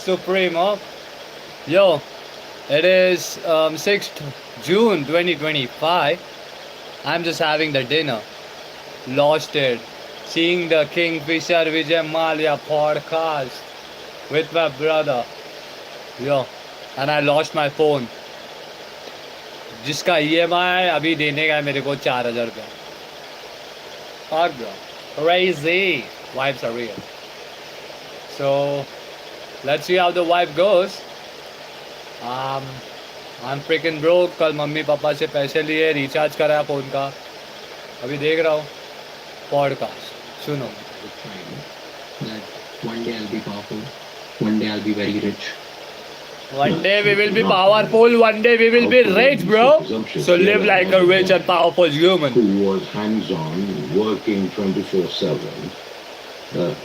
Supremo. Yo, it is 6th June 2025. I'm just having the dinner. Lost it. Seeing the Kingfisher Vijay Malia podcast with my brother. Yo, and I lost my phone. जिसका EMI अभी देने का है मेरे को 4,000 रुपया. Fuck bro. Crazy. Vibes are real. So let's see how the vibe goes. I'm freaking broke. कल mummy papa से पैसे लिए रिचार्ज कराया फ़ोन का. अभी देख रहा हूँ पॉडकास्ट. सुनो. That one day I'll be powerful. One day I'll be very rich. One day we will be powerful. One day we will be rich, bro. So live like a rich and powerful human. Who was hands-on, working 24/7,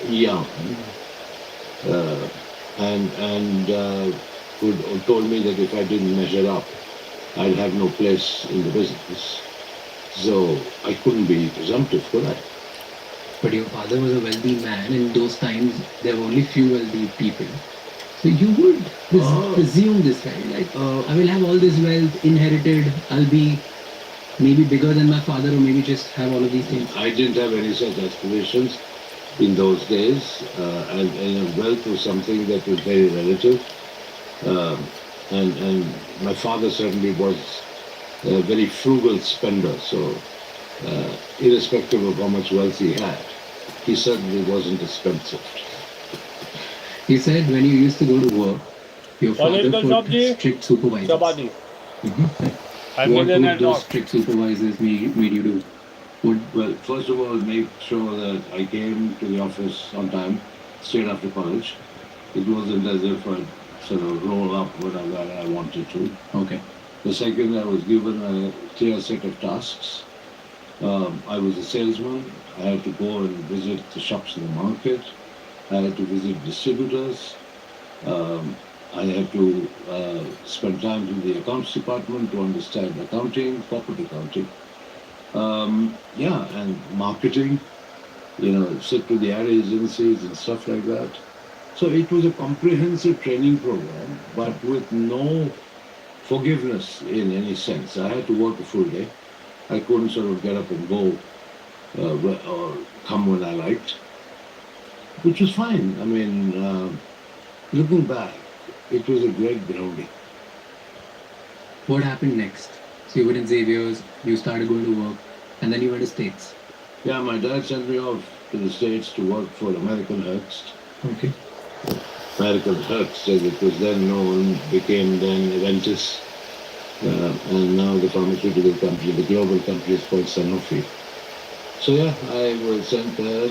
young, and who told me that if I didn't measure up, I'd have no place in the business. So I couldn't be presumptive, could I? But your father was a wealthy man. In those times, there were only few wealthy people. So you would presume this, right? Like, I will have all this wealth inherited. I'll be maybe bigger than my father, or maybe just have all of these things. I didn't have any such aspirations in those days, and wealth was something that was very relative. And my father certainly was a very frugal spender. So, irrespective of how much wealth he had, he certainly wasn't expensive. He said when you used to go to work, your father put strict supervisors. What would those strict supervisors made you do? Well, first of all, make sure that I came to the office on time, straight after college. It wasn't as if I'd sort of roll up whenever I wanted to. Okay. The second, I was given a clear set of tasks. I was a salesman. I had to go and visit the shops in the market. I had to visit distributors. I had to spend time in the accounts department to understand accounting, corporate accounting. And marketing, sit with the ad agencies and stuff like that. So it was a comprehensive training program, but with no forgiveness in any sense. I had to work a full day. I couldn't sort of get up and go or come when I liked, which was fine. I mean, looking back, it was a great grounding. What happened next? So you were in Xavier's, you started going to work, and then you went to States. Yeah, my dad sent me off to the States to work for American Hearst. Okay. American Hearst, as it was then known, became then Aventis, and now the pharmaceutical company, the global company is called Sanofi. So yeah, I was sent there,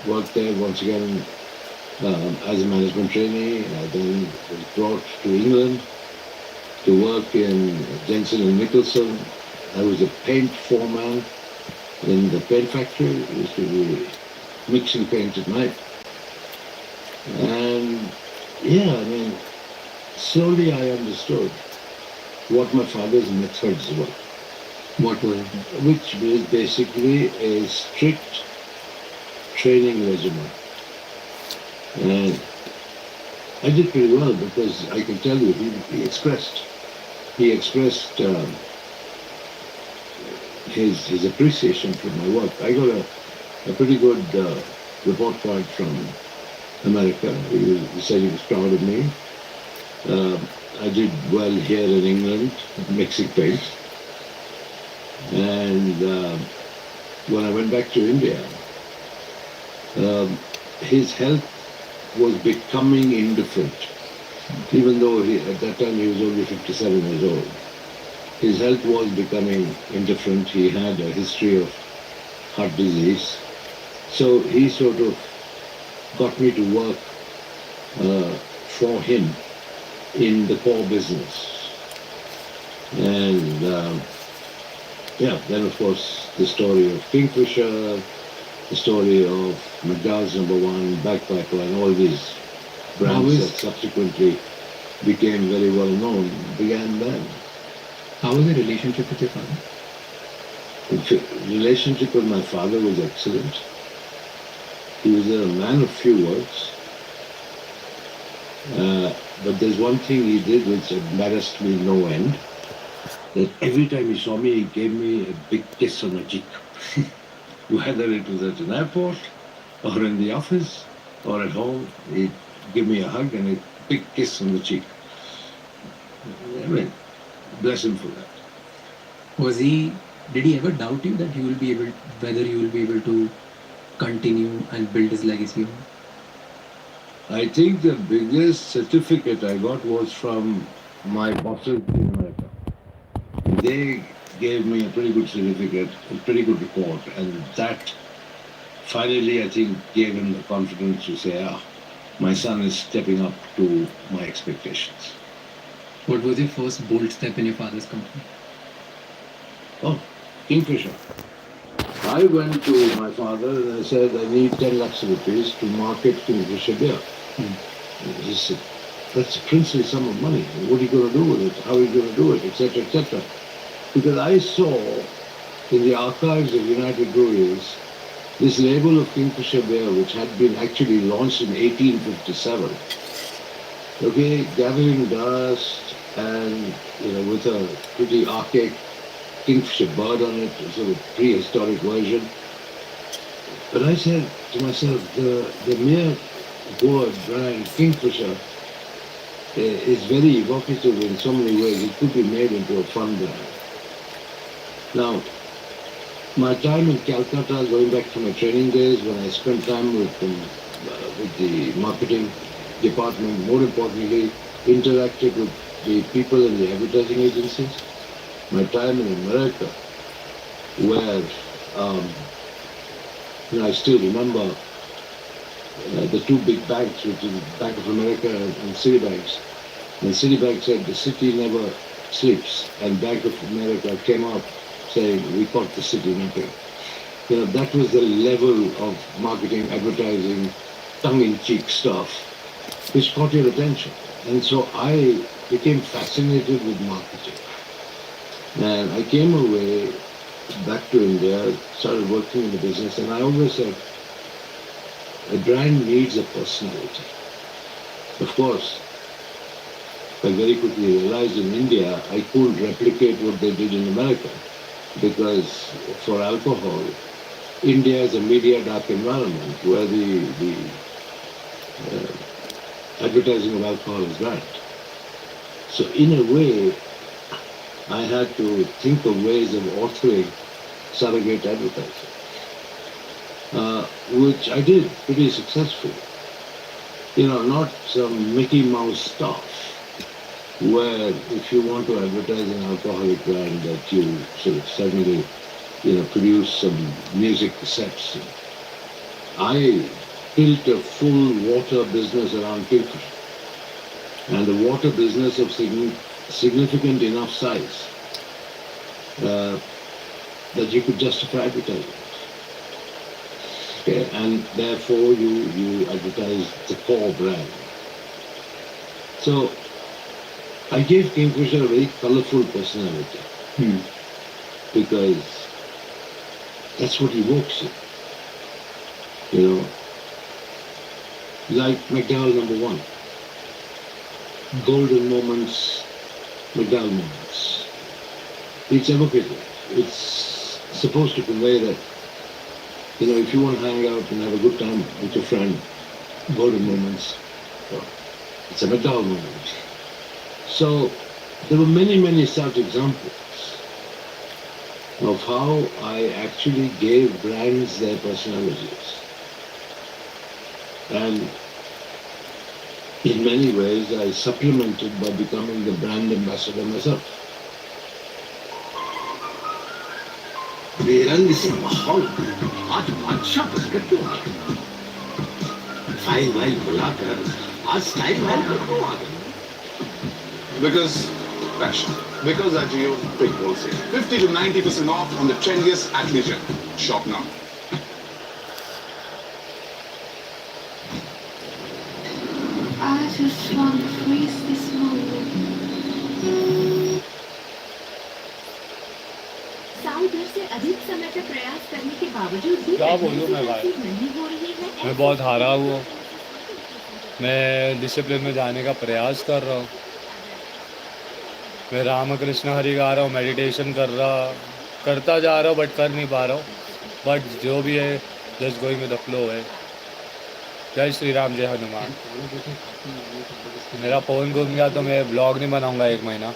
worked there once again as a management trainee. I then was brought to England to work in Jensen and Nicholson. I was a paint foreman in the paint factory. I used to be mixing paint at night. And yeah, I mean, slowly I understood what my father's methods were. What were it? Which was basically a strict training regimen. And I did pretty well because I can tell you, he expressed his appreciation for my work. I got a pretty good report card from America. He said he was proud of me. I did well here in England, mixing paint. And when I went back to India, his health was becoming indifferent. Even though at that time he was only 57 years old. His health was becoming indifferent. He had a history of heart disease. So he sort of got me to work for him in the core business. And then of course the story of Kingfisher, the story of McDowell's #1, Backpacker, and all these brands that subsequently became very well known began then. How was the relationship with your father? The relationship with my father was excellent. He was a man of few words. But there's one thing he did which embarrassed me no end. That every time he saw me, he gave me a big kiss on the cheek. Whether it was at an airport, or in the office, or at home, he'd give me a hug and a big kiss on the cheek. I mean, bless him for that. Did he ever doubt you that whether you will be able to continue and build his legacy on? I think the biggest certificate I got was from my bosses in America. They gave me a pretty good certificate, a pretty good report, and that finally, I think, gave him the confidence to say, my son is stepping up to my expectations. What was your first bold step in your father's company? Oh, Kingfisher. I went to my father and I said, I need 10 lakhs rupees to market Kingfisher beer. And he said, that's a princely sum of money. What are you going to do with it? How are you going to do it? Etc., etc. Because I saw in the archives of United Breweries this label of Kingfisher beer, which had been actually launched in 1857, okay, gathering dust and, with a pretty archaic Kingfisher bird on it, sort of prehistoric version. But I said to myself, the mere word brand Kingfisher is very evocative in so many ways. It could be made into a fun brand. Now, my time in Calcutta, going back to my training days, when I spent time with the marketing department, more importantly, interacted with the people in the advertising agencies. My time in America, where I still remember the two big banks, which is Bank of America and Citibank. And Citibank said the city never sleeps, and Bank of America came out saying we caught the city napping. That was the level of marketing, advertising, tongue-in-cheek stuff, which caught your attention. And so I became fascinated with marketing. And I came away back to India, started working in the business, and I always said, a brand needs a personality. Of course, I very quickly realized in India, I couldn't replicate what they did in America, because for alcohol, India is a media dark environment where the advertising of alcohol is banned. So in a way, I had to think of ways of authoring surrogate advertising, which I did pretty successfully. Not some Mickey Mouse stuff, where if you want to advertise an alcoholic brand that you sort of suddenly, produce some music cassettes. I built a full water business around Kingfisher, and the water business of significant enough size that you could justify advertising. Okay, and therefore you advertise the core brand. So I gave Kingfisher a very colorful personality because that's what evokes you. Like McDowell #1. Golden moments, McDowell moments. It's evocative. It's supposed to convey that, if you want to hang out and have a good time with your friend, golden moments, it's a McDowell moment. So there were many, many such examples of how I actually gave brands their personalities. And in many ways, I supplemented by becoming the brand ambassador myself. बेरंग से माहौल आज बादशाह प्रकट क्यों आ गया? File while बुलाकर आज स्टाइल वाइल क्यों आ गया? Because passion. Because at you big wholesale. 50 to 90% off on the trendiest athleisure. Shop now. I just want to freeze this moment. साल भर से अधिक समय तक प्रयास करने के बावजूद भी क्या बोलूं मैं भाई? नहीं हो रही है। मैं बहुत हारा हुआ। मैं डिसिप्लिन में जाने का प्रयास कर रहा हूँ। मैं रामकृष्ण हरि गा रहा हूँ, मेडिटेशन करता जा रहा हूँ, बट कर नहीं पा रहा हूँ। बट जो भी है, just going with the flow है। जय श्री राम, जय हनुमान। मेरा फ़ोन गुम गया तो मैं ब्लॉग नहीं बनाऊंगा 1 महीना।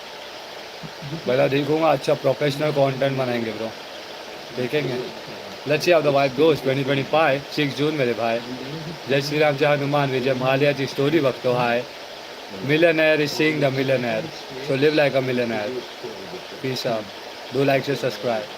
पहला देखूंगा, अच्छा प्रोफेशनल कंटेंट बनाएंगे ब्रो, देखेंगे। Let's see how the vibe goes. 2025 6 June मेरे भाई। जय श्री राम, जय हनुमान। विजय माल्या की स्टोरी वक्तो हाय। Millionaire is seeing the millionaire, so live like a millionaire. Peace out. Do like, share, subscribe.